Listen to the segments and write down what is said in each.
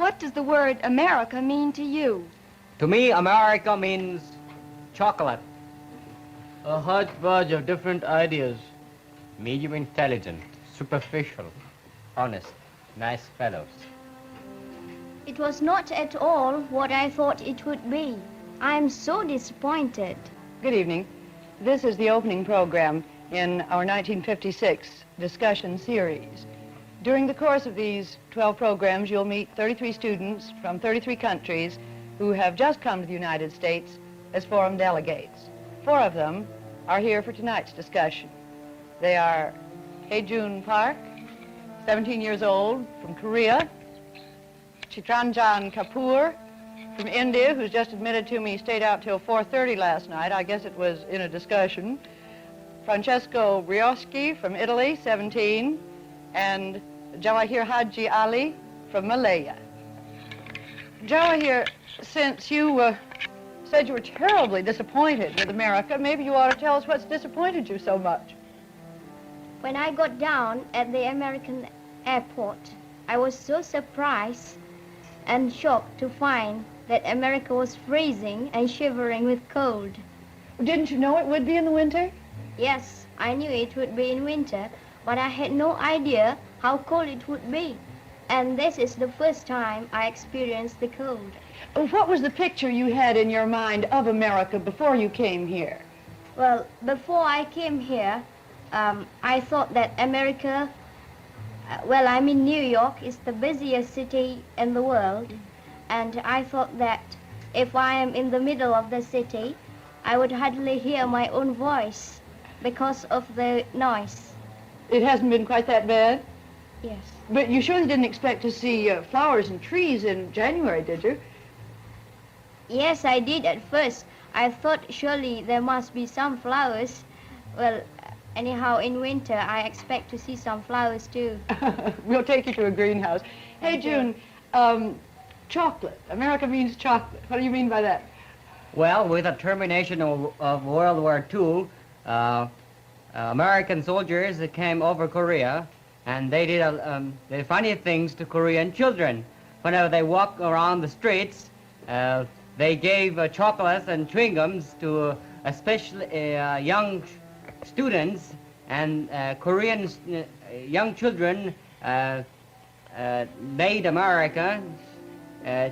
What does the word America mean to you? To me, America means chocolate. A hodgepodge of different ideas. Medium intelligent, superficial, honest, nice fellows. It was not at all what I thought it would be. I am so disappointed. Good evening. This is the opening program in our 1956 discussion series. During the course of these 12 programs, you'll meet 33 students from 33 countries who have just come to the United States as forum delegates. 4 of them are here for tonight's discussion. They are Hye-Jun Park, 17 years old, from Korea; Chitranjan Kapoor from India, who's just admitted to me he stayed out till 4:30 last night. I guess it was in a discussion. Francesco Brioschi from Italy, 17, and Jawahir Haji Ali from Malaya. Jawahir, since you said you were terribly disappointed with America, maybe you ought to tell us what's disappointed you so much. When I got down at the American airport, I was so surprised and shocked to find that America was freezing and shivering with cold. Didn't you know it would be in the winter? Yes, I knew it would be in winter, but I had no idea how cold it would be. And this is the first time I experienced the cold. What was the picture you had in your mind of America before you came here? Well, before I came here, I thought that America, New York is the busiest city in the world. And I thought that if I am in the middle of the city, I would hardly hear my own voice because of the noise. It hasn't been quite that bad? Yes. But you surely didn't expect to see flowers and trees in January, did you? Yes, I did at first. I thought surely there must be some flowers. Well, anyhow, in winter, I expect to see some flowers too. We'll take you to a greenhouse. Hey, Okay. June, chocolate. America means chocolate. What do you mean by that? Well, with the termination of World War II, American soldiers came over Korea, and they did funny things to Korean children. Whenever they walk around the streets, they gave chocolates and chewing gums to especially young students, and Korean young children made America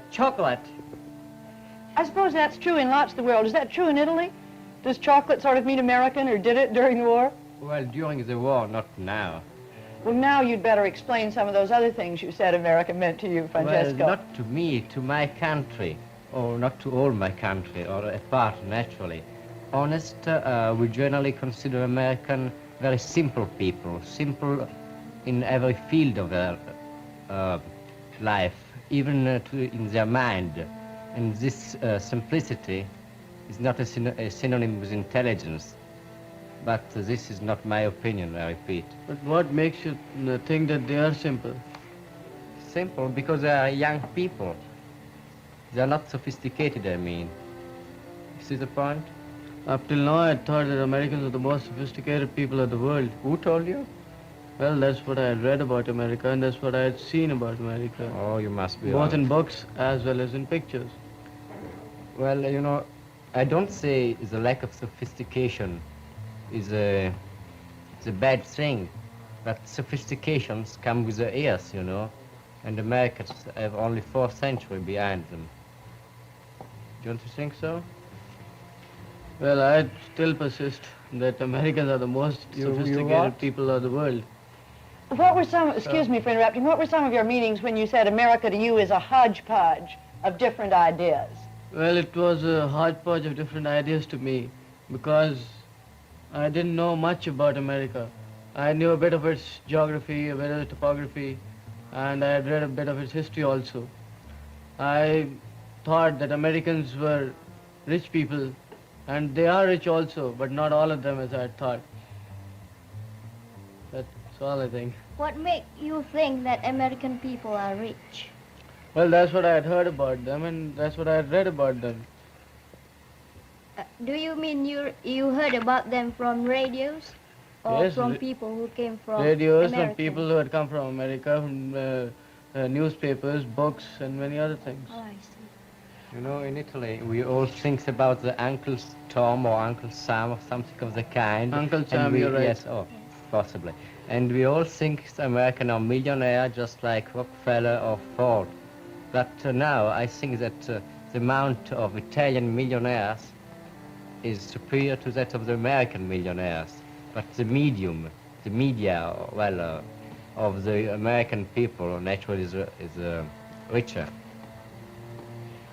chocolate. I suppose that's true in lots of the world. Is that true in Italy? Does chocolate sort of mean American, or did it during the war? Well, during the war, not now. Well, now you'd better explain some of those other things you said America meant to you, Francesco. Well, not to me, to my country, or not to all my country, or a part, naturally. Honest, we generally consider American very simple people, simple in every field of their life, even in their mind. And this simplicity is not a synonym with intelligence. But this is not my opinion, I repeat. But what makes you think that they are simple? Simple because they are young people. They are not sophisticated, I mean. You see the point? Up till now, I thought that Americans are the most sophisticated people of the world. Who told you? Well, that's what I had read about America, and that's what I had seen about America. Oh, you must be Both right. in books as well as in pictures. Well, you know, I don't say the lack of sophistication is a bad thing, but sophistications come with the years, you know, and Americans have only 4th century behind them. Don't you think so? Well, I still persist that Americans are the most You sophisticated what? people of the world. What were some, excuse me for interrupting, what were some of your meanings when you said America to you is a hodgepodge of different ideas? Well, it was a hodgepodge of different ideas to me because I didn't know much about America. I knew a bit of its geography, a bit of its topography, and I had read a bit of its history also. I thought that Americans were rich people, and they are rich also, but not all of them as I had thought. That's all I think. What makes you think that American people are rich? Well, that's what I had heard about them, and that's what I had read about them. Do you mean you heard about them from radios? Or Yes, from people who came from Radios America? from people who had come from America, from newspapers, books, and many other things. Oh, I see. You know, in Italy, we all think about the Uncle Tom or Uncle Sam or something of the kind. Uncle And Sam, you're right. Yes, oh, possibly. And we all think American are millionaire just like Rockefeller or Ford. But now I think that the amount of Italian millionaires is superior to that of the American millionaires. But the media, well, of the American people naturally is richer.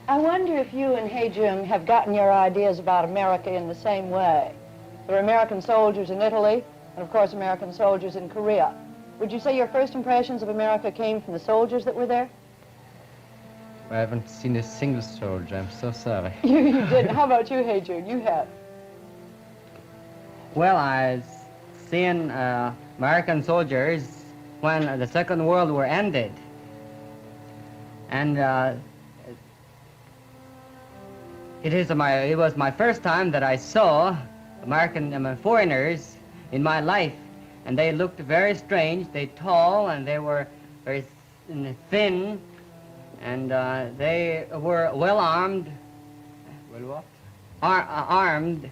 I wonder if you and Hei-jung have gotten your ideas about America in the same way. There are American soldiers in Italy, and of course American soldiers in Korea. Would you say your first impressions of America came from the soldiers that were there? I haven't seen a single soldier, I'm so sorry. You didn't. How about you, Hei-jung? You have. Well, I've seen American soldiers when the Second World War ended. And it was my first time that I saw American foreigners in my life, and they looked very strange. They tall, and they were very thin, and they were well armed. Well, what? Armed.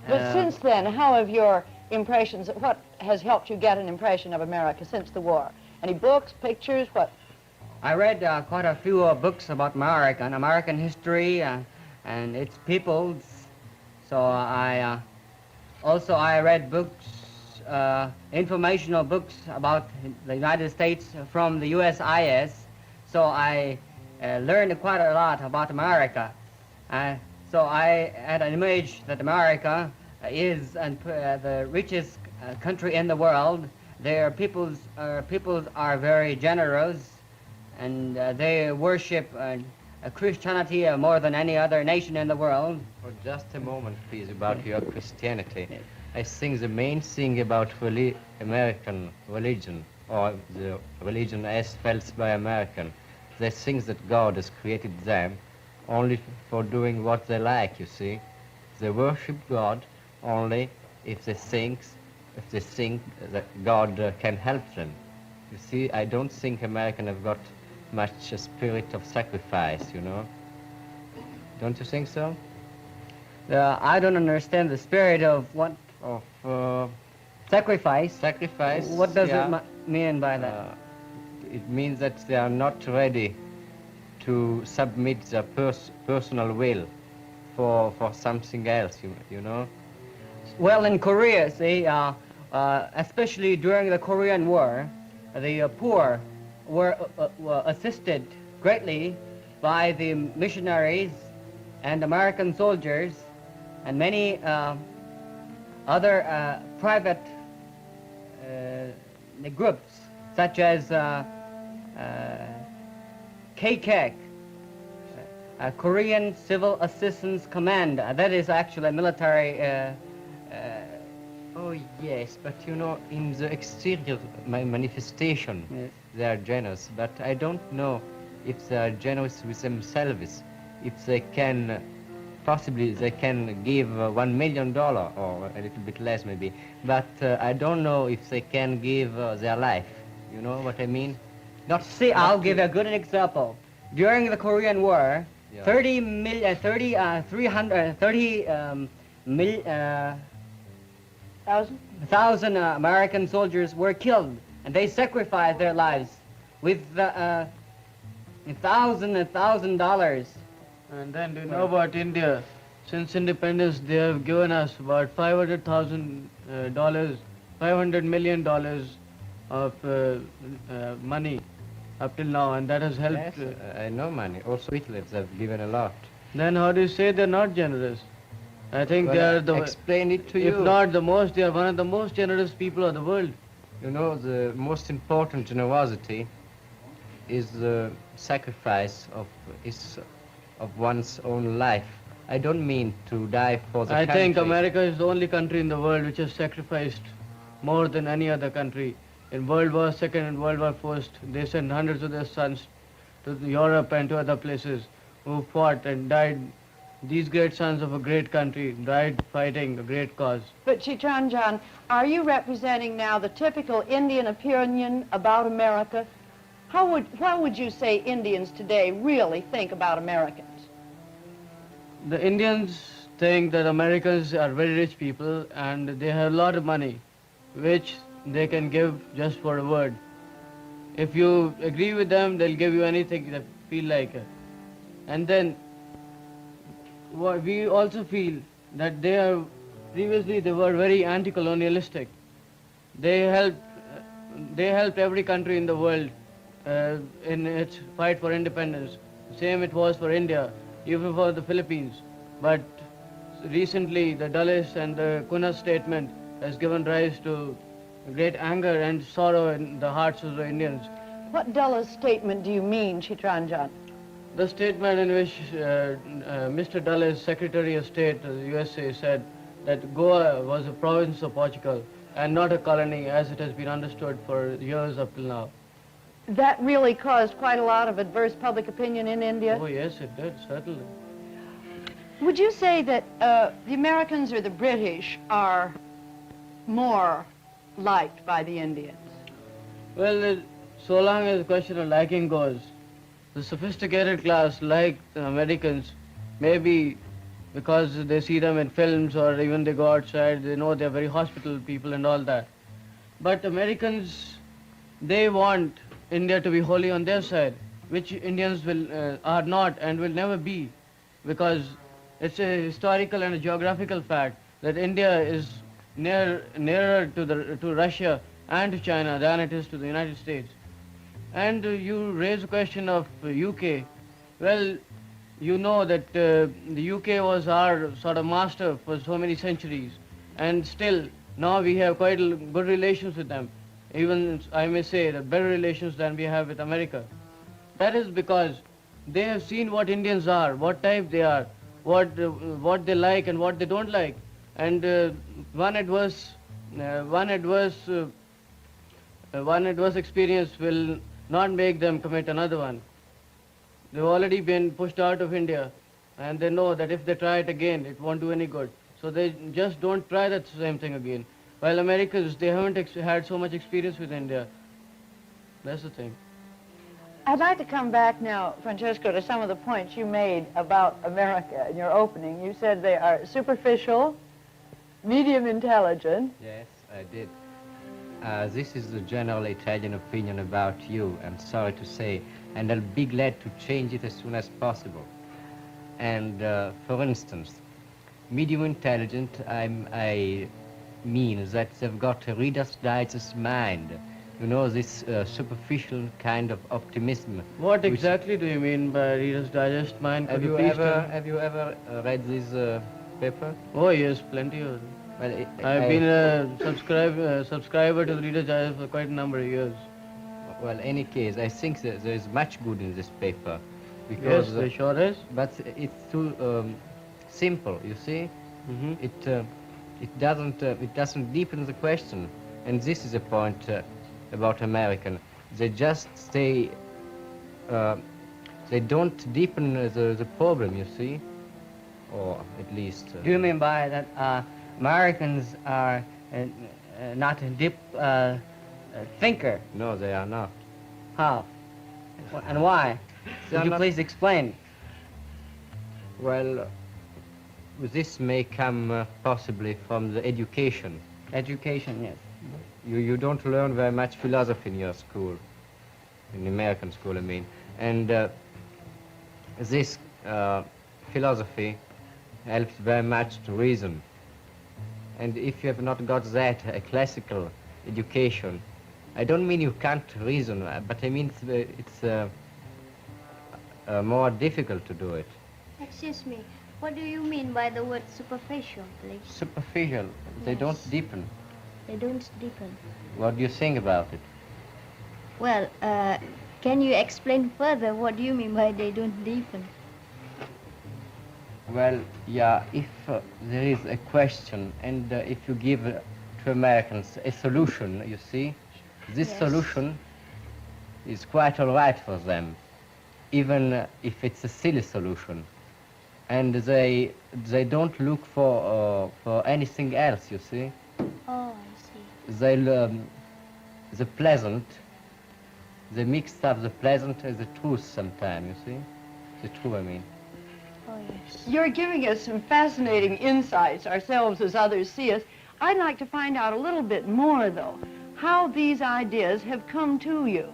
But since then, how have your impressions, what has helped you get an impression of America since the war? Any books, pictures, what? I read quite a few books about American history and its peoples. So I read books, informational books about the United States from the USIS. So I learned quite a lot about America. So I had an image that America is the richest country in the world. Their peoples are very generous, and they worship Christianity more than any other nation in the world. For just a moment, please, about your Christianity. I think the main thing about American religion, or the religion as felt by American, they think that God has created them only for doing what they like, you see. They worship God only if they think that God can help them. You see, I don't think Americans have got much spirit of sacrifice, you know. Don't you think so? I don't understand the spirit of what? Of Sacrifice? sacrifice. What does yeah. it mean by that? It means that they are not ready to submit their personal will for something else, you know? Well, in Korea, see, especially during the Korean War, the poor were assisted greatly by the missionaries and American soldiers and many other private groups, such as KCAC, Korean Civil Assistance Command. That is actually a military. Oh yes, but you know, in the exterior manifestation, Yes. they are generous. But I don't know if they are generous with themselves. If they can, possibly they can give $1 million or a little bit less maybe. But I don't know if they can give their life. You know what I mean? See, I'll give a good example. During the Korean War, Yeah. 300,000 American soldiers were killed, and they sacrificed their lives with $1,000. And then do you know about India? Since independence, they have given us about $500 million of money up till now, and that has helped. Yes, I know money. Also Hitler's have given a lot. Then how do you say they're not generous? I think Well, they are the. explain it to if you. not the most, they are one of the most generous people of the world. You know, the most important generosity is the sacrifice of one's own life. I don't mean to die for the I country. think America is the only country in the world which has sacrificed more than any other country. In World War II and World War I, they sent hundreds of their sons to Europe and to other places who fought and died these great sons of a great country died fighting a great cause. But Chitranjan, are you representing now the typical Indian opinion about America? How would you say Indians today really think about Americans? The Indians think that Americans are very rich people and they have a lot of money, which they can give just for a word. If you agree with them, they'll give you anything that feel like it. And then we also feel that previously they were very anti-colonialistic. They helped every country in the world in its fight for independence. Same it was for India, even for the Philippines. But recently the Dulles and the Kuna statement has given rise to great anger and sorrow in the hearts of the Indians. What Dulles statement do you mean, Chitranjan? The statement in which Mr. Dulles, Secretary of State of the USA, said that Goa was a province of Portugal and not a colony as it has been understood for years up till now. That really caused quite a lot of adverse public opinion in India. Oh yes, it did, certainly. Would you say that the Americans or the British are more liked by the Indians? Well, so long as the question of liking goes, the sophisticated class like the Americans, maybe because they see them in films or even they go outside, they know they're very hospitable people and all that. But Americans, they want India to be wholly on their side, which Indians are not and will never be, because it's a historical and a geographical fact that India is nearer to Russia and to China than it is to the United States. And you raise the question of UK. Well, you know that the UK was our sort of master for so many centuries, and still now we have quite good relations with them. Even, I may say, that better relations than we have with America. That is because they have seen what Indians are, what type they are, what they like and what they don't like. And one adverse experience will not make them commit another one. They've already been pushed out of India, and they know that if they try it again, it won't do any good. So they just don't try that same thing again. While Americans, they haven't had so much experience with India. That's the thing. I'd like to come back now, Francesco, to some of the points you made about America in your opening. You said they are superficial, medium intelligent. Yes, I did. This is the general Italian opinion about you, I'm sorry to say, and I'll be glad to change it as soon as possible. And for instance, medium intelligent, I mean that they've got a Reader's Digest mind. You know, this superficial kind of optimism. What exactly do you mean by Reader's Digest mind? Have you ever read this paper? Oh yes, plenty of them. Well, I've been a subscriber to the Reader's Digest for quite a number of years. Well, any case, I think that there is much good in this paper. Because, Yes, there sure is. But it's too simple, you see? Mm-hmm. It doesn't deepen the question. And this is a point about American. They just stay, they don't deepen the problem, you see? Or at least... Do you mean by that Americans are not a deep thinker? No, they are not. How? And why? They are Would you not- please explain? Well, this may come possibly from the education. Education, yes. You don't learn very much philosophy in your school, in American school, I mean. And this philosophy helps very much to reason. And if you have not got that, a classical education, I don't mean you can't reason, but I mean it's more difficult to do it. Excuse me, what do you mean by the word superficial, please? Superficial, they Yes. don't deepen. They don't deepen. What do you think about it? Well, can you explain further what do you mean by they don't deepen? Well, yeah, if there is a question and if you give to Americans a solution, you see, this Yes. solution is quite all right for them, even if it's a silly solution. and they don't look for anything else, you see. Oh, I see. The pleasant, they mix up the pleasant and the truth sometimes, you see. The truth, I mean. Oh, yes. You're giving us some fascinating insights, ourselves as others see us. I'd like to find out a little bit more, though, how these ideas have come to you.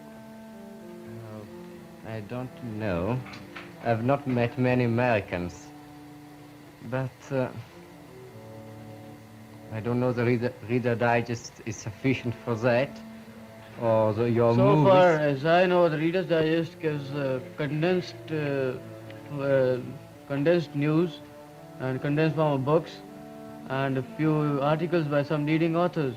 I don't know. I've not met many Americans, but I don't know the Reader Digest is sufficient for that, or your So movies. far as I know, the Reader's Digest gives condensed news and condensed form of books and a few articles by some leading authors.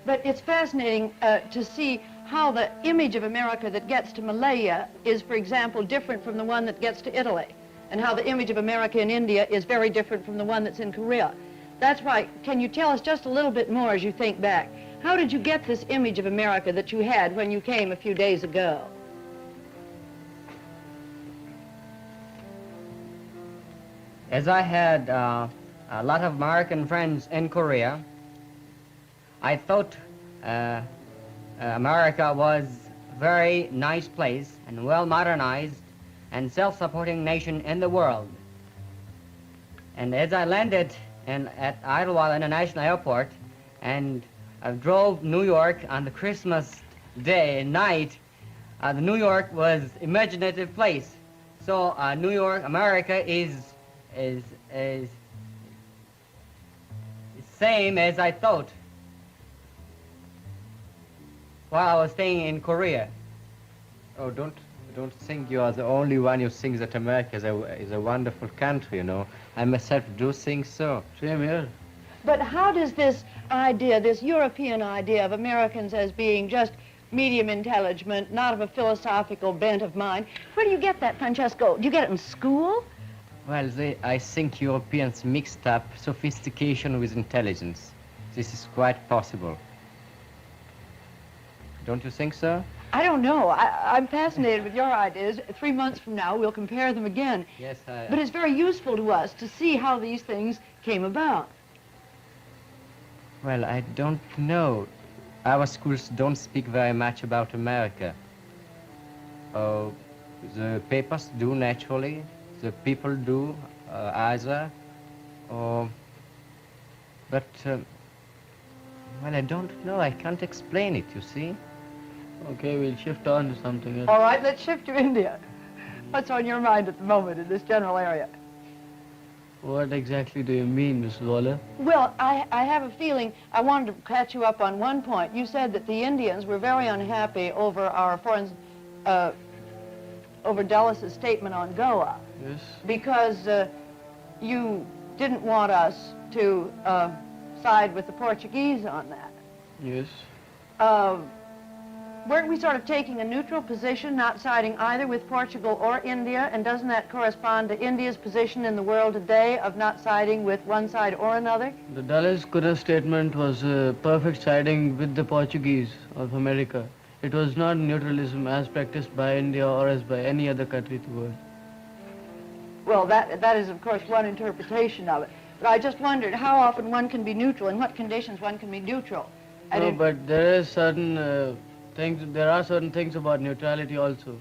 But it's fascinating to see how the image of America that gets to Malaya is, for example, different from the one that gets to Italy, and how the image of America in India is very different from the one that's in Korea. That's why, can you tell us just a little bit more as you think back? How did you get this image of America that you had when you came a few days ago? As I had a lot of American friends in Korea, I thought America was a very nice place and well modernized and self-supporting nation in the world. And as I landed at Idlewild International Airport and drove New York on the Christmas day night, the New York was imaginative place. So New York, America is same as I thought while I was staying in Korea. Oh, don't think you are the only one who thinks that America is a wonderful country, you know. I myself do think so. Same here. But how does this idea, this European idea of Americans as being just medium intelligent, not of a philosophical bent of mind, where do you get that, Francesco? Do you get it in school? Well, I think Europeans mixed up sophistication with intelligence. This is quite possible. Don't you think so? I don't know. I'm fascinated with your ideas. 3 months from now, we'll compare them again. Yes, But it's very useful to us to see how these things came about. Well, I don't know. Our schools don't speak very much about America. The papers do, naturally. The people do, either. But, well, I don't know. I can't explain it, you see. Okay, we'll shift on to something else. All right, let's shift to India. What's on your mind at the moment in this general area? What exactly do you mean, Mrs. Waller? Well, I have a feeling I wanted to catch you up on one point. You said that the Indians were very unhappy over our over Dulles' statement on Goa. Yes. Because you didn't want us to side with the Portuguese on that. Yes. Weren't we sort of taking a neutral position, not siding either with Portugal or India? And doesn't that correspond to India's position in the world today of not siding with one side or another? The Dulles-Cunha statement was perfect siding with the Portuguese of America. It was not neutralism as practiced by India or as by any other country in the world. Well, that is, of course, one interpretation of it. But I just wondered how often one can be neutral, in what conditions one can be neutral. No, but there are certain things about neutrality also.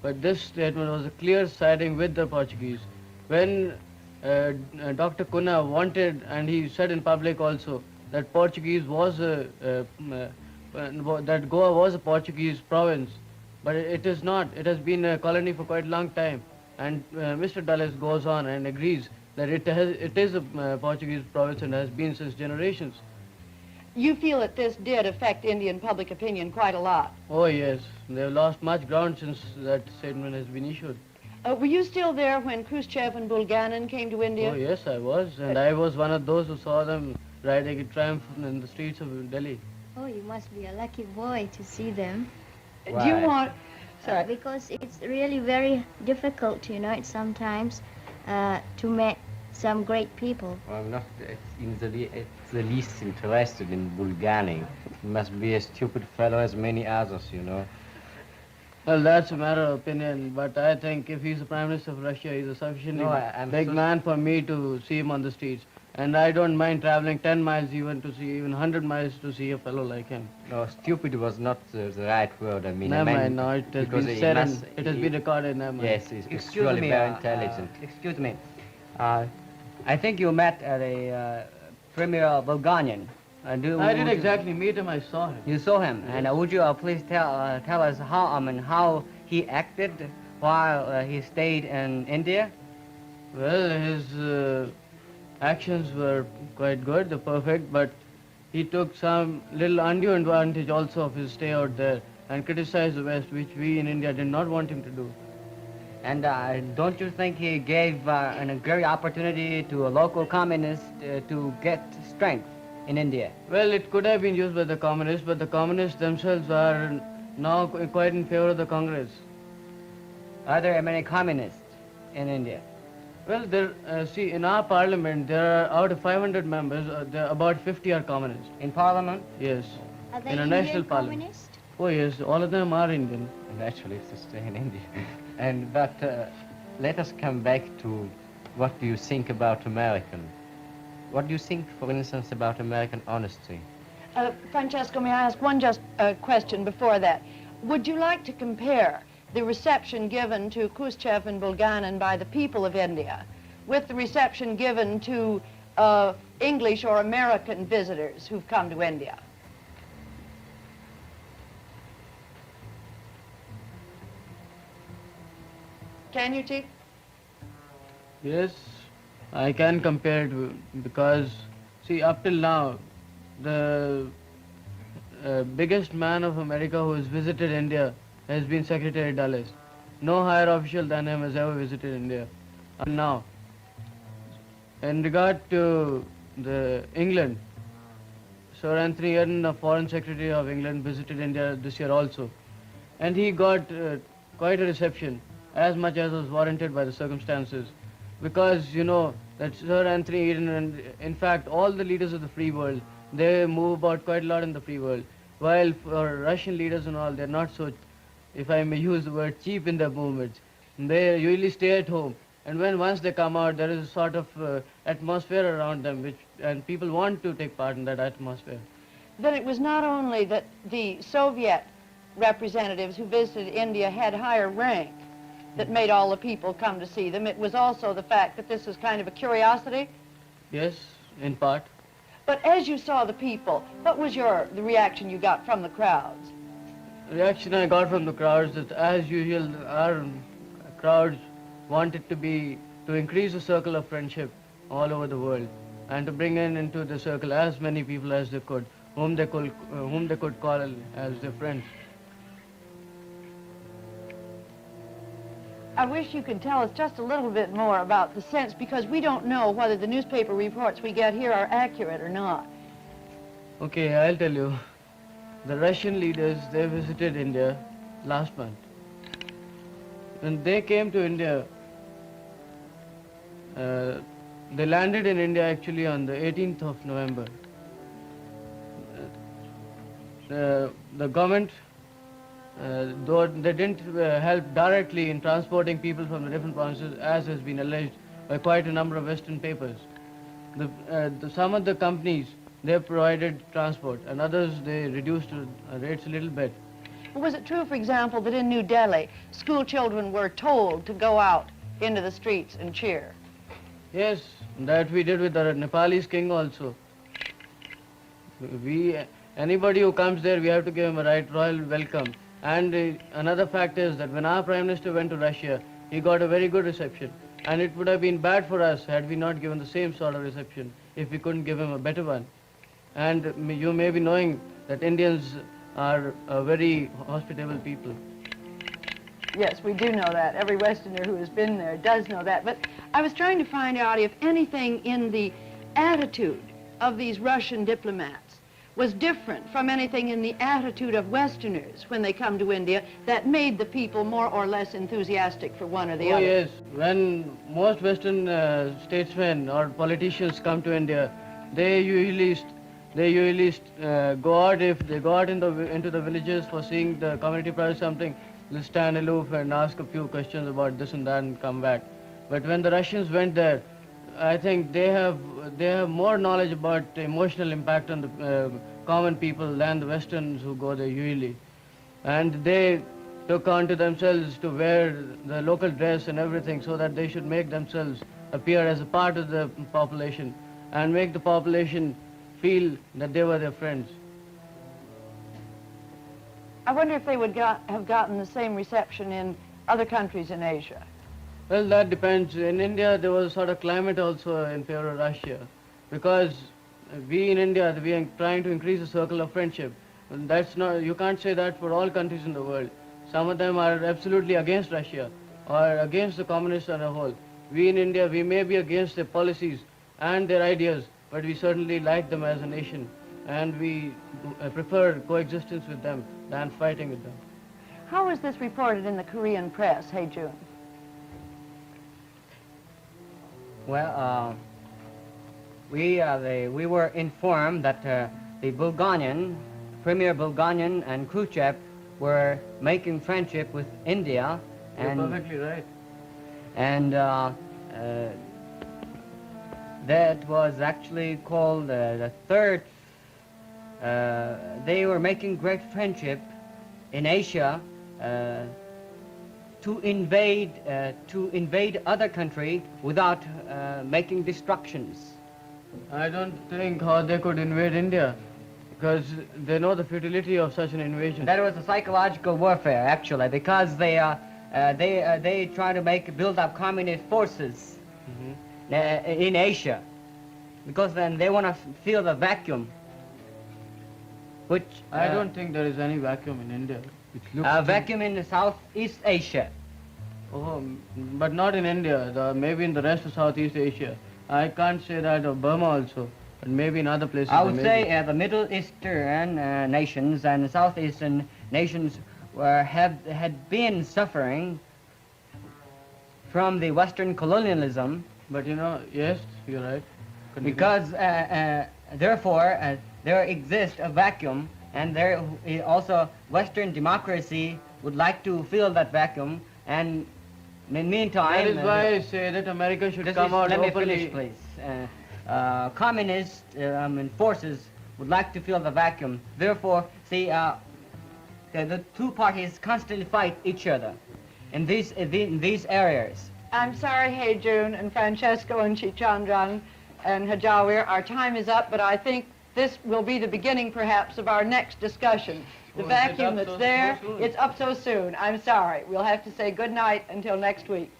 But this statement was a clear siding with the Portuguese. When Dr. Cunha wanted, and he said in public also, that Portuguese was that Goa was a Portuguese province, but it is not. It has been a colony for quite a long time. And Mr. Dulles goes on and agrees that it is a Portuguese province and has been since generations. You feel that this did affect Indian public opinion quite a lot. Oh yes, they have lost much ground since that statement has been issued. Were you still there when Khrushchev and Bulganin came to India? Oh yes, I was, and I was one of those who saw them riding in triumph in the streets of Delhi. Oh, you must be a lucky boy to see them. Do you want... Sorry. Because it's really very difficult, you know, sometimes to meet some great people. Well, I'm not the least interested in Bulganin. He must be a stupid fellow as many others, you know. Well, that's a matter of opinion, but I think if he's the Prime Minister of Russia, he's a sufficiently I'm big so man for me to see him on the streets. And I don't mind traveling 10 miles even to see, even 100 miles to see a fellow like him. No, stupid was not the right word. I mean, Never I mind, meant no, it has because been he said must- and it has he- been recorded, never mind. Yes, he's surely very intelligent. Excuse me. I think you met the Premier Bulgarian. I didn't exactly meet him, I saw him. You saw him, and would you please tell us how he acted while he stayed in India? Well, his actions were quite good, they're perfect, but he took some little undue advantage also of his stay out there and criticized the West, which we in India did not want him to do. And don't you think he gave a great opportunity to a local communist to get strength in India? Well, it could have been used by the communists, but the communists themselves are now quite in favor of the Congress. Are there many communists in India? Well, see, in our parliament, there are out of 500 members, about 50 are communists. In Parliament? Yes. Are they In a Indian national parliament. communist? Oh yes, all of them are Indian. Naturally, to stay in India. But let us come back to what do you think about American? What do you think, for instance, about American honesty? Francesco, may I ask one question before that? Would you like to compare the reception given to Khrushchev and Bulganin by the people of India with the reception given to English or American visitors who've come to India? Can you, Chief? Yes, I can compare it because, see, up till now, the biggest man of America who has visited India has been Secretary Dulles. No higher official than him has ever visited India. And now, in regard to the England, Sir Anthony Eden, the Foreign Secretary of England, visited India this year also. And he got quite a reception, as much as was warranted by the circumstances. Because, you know, that Sir Anthony Eden and, in fact, all the leaders of the free world, they move about quite a lot in the free world. While for Russian leaders and all, they're not so, if I may use the word, cheap in their movements. They usually stay at home. And when once they come out, there is a sort of atmosphere around them, and people want to take part in that atmosphere. Then it was not only that the Soviet representatives who visited India had higher rank that made all the people come to see them. It was also the fact that this was kind of a curiosity. Yes, in part. But as you saw the people, what was the reaction you got from the crowds? The reaction I got from the crowds that, as usual, our crowds wanted to increase the circle of friendship all over the world and to bring into the circle as many people as they could, whom they could call as their friends. I wish you could tell us just a little bit more about the sense, because we don't know whether the newspaper reports we get here are accurate or not. Okay, I'll tell you. The Russian leaders, they visited India last month. When they came to India, they landed in India actually on the 18th of November. The government, though they didn't help directly in transporting people from the different provinces, as has been alleged by quite a number of Western papers. Some of the companies, they provided transport, and others, they reduced rates a little bit. Was it true, for example, that in New Delhi, school children were told to go out into the streets and cheer? Yes, that we did with the Nepalese king also. Anybody who comes there, we have to give him a royal welcome. And another fact is that when our Prime Minister went to Russia, he got a very good reception. And it would have been bad for us had we not given the same sort of reception, if we couldn't give him a better one. And you may be knowing that Indians are a very hospitable people. Yes, we do know that. Every Westerner who has been there does know that. But I was trying to find out if anything in the attitude of these Russian diplomats was different from anything in the attitude of Westerners when they come to India that made the people more or less enthusiastic for one or the other. Oh yes, when most Western statesmen or politicians come to India, they usually go out, if they go out into the villages for seeing the community project something, they'll stand aloof and ask a few questions about this and that and come back. But when the Russians went there, I think they have more knowledge about the emotional impact on the common people than the Westerns who go there usually. And they took on to themselves to wear the local dress and everything so that they should make themselves appear as a part of the population and make the population feel that they were their friends. I wonder if they would have gotten the same reception in other countries in Asia. Well, that depends. In India, there was a sort of climate also in favor of Russia, because we in India, we are trying to increase the circle of friendship. And that's not, you can't say that for all countries in the world. Some of them are absolutely against Russia or against the communists as a whole. We in India, we may be against their policies and their ideas, but we certainly like them as a nation, and we prefer coexistence with them than fighting with them. How was this reported in the Korean press, Hey Jun? Well, we were informed that the Bulgarian, Premier Bulgarian and Khrushchev were making friendship with India. You're perfectly right. And that was actually called the third. They were making great friendship in Asia to invade other country without making destructions. I don't think how they could invade India, because they know the futility of such an invasion. That was a psychological warfare, actually, because they try to build up communist forces in Asia, because then they want to fill the vacuum. Which I don't think there is any vacuum in India. A vacuum in Southeast Asia. Oh, but not in India. Maybe in the rest of Southeast Asia. I can't say that of Burma also, but maybe in other places. I would say the Middle Eastern nations and the Southeastern nations had been suffering from the Western colonialism. But you know, yes, you're right. Continue. Because therefore there exists a vacuum, and there also Western democracy would like to fill that vacuum, and in the meantime... That is why I say that America should come out openly. openly. Let me finish, please. Communist forces would like to fill the vacuum. Therefore, see, the two parties constantly fight each other in these areas. I'm sorry, Hey Jun and Francesco and Chichandran and Hajawir, our time is up, but I think this will be the beginning, perhaps, of our next discussion. The vacuum that's there, it's up so soon. I'm sorry. We'll have to say good night until next week.